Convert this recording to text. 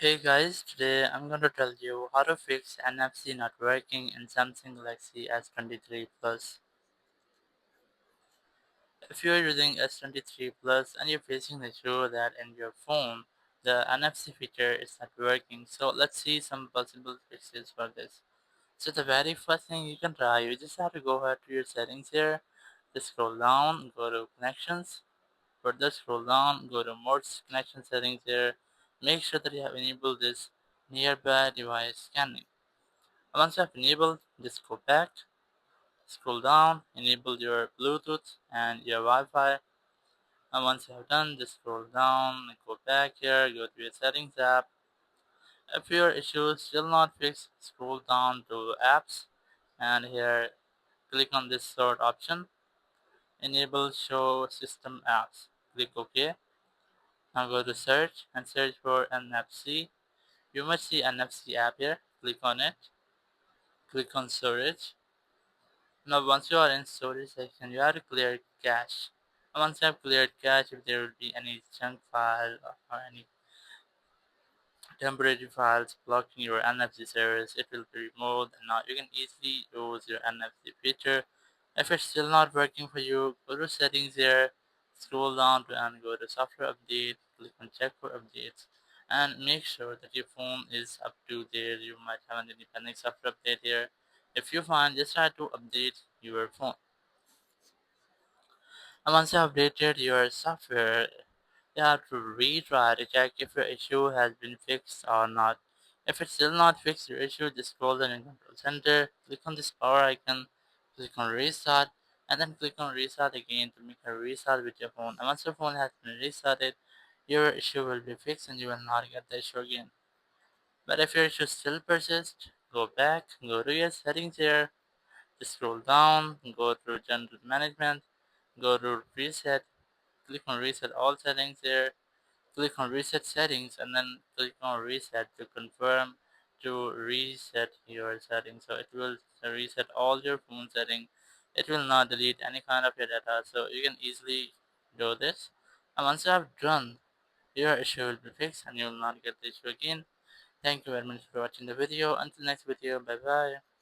Hey guys, today I'm going to tell you how to fix NFC not working in Samsung Galaxy S23 Plus. If you're using S23 Plus and you're facing the issue that in your phone the NFC feature is not working, so let's see some possible fixes for this. So the very first thing you can try, you just have to go ahead to your settings here, just scroll down, go to connections, further scroll down, go to more connection settings here, make sure that you have enabled this nearby device scanning. Once you have enabled, just go back, scroll down, enable your Bluetooth and your Wi-Fi. And once you have done, just scroll down, go back here, go to your settings app. If your issue is still not fixed, scroll down to apps and here click on this third option, enable show system apps. Click OK. Now go to search and search for NFC. You must see NFC app here. Click on it. Click on storage. Now once you are in storage section, you have to clear cache. And once you have cleared cache, if there will be any chunk file or any temporary files blocking your NFC service, it will be removed and now you can easily use your NFC feature. If it's still not working for you, go to settings here, scroll down to and go to software update, click on check for updates and make sure that your phone is up to date. You might have an independent software update here. If you find, just try to update your phone. And once you have updated your software, you have to retry to check if your issue has been fixed or not. If it's still not fixed, your issue, just scroll down in Control Center, click on this power icon, click on Restart, and then click on Restart again to make a restart with your phone. And once your phone has been restarted, your issue will be fixed and you will not get the issue again. But if your issue still persists, go back, go to your settings here, just scroll down, go to General Management, go to Reset, click on Reset All Settings here, click on Reset Settings, and then click on Reset to confirm to reset your settings. So it will reset all your phone settings. It will not delete any kind of your data. So you can easily do this. And once you have done, your issue will be fixed and you will not get the issue again. Thank you very much for watching the video. Until next video, bye bye.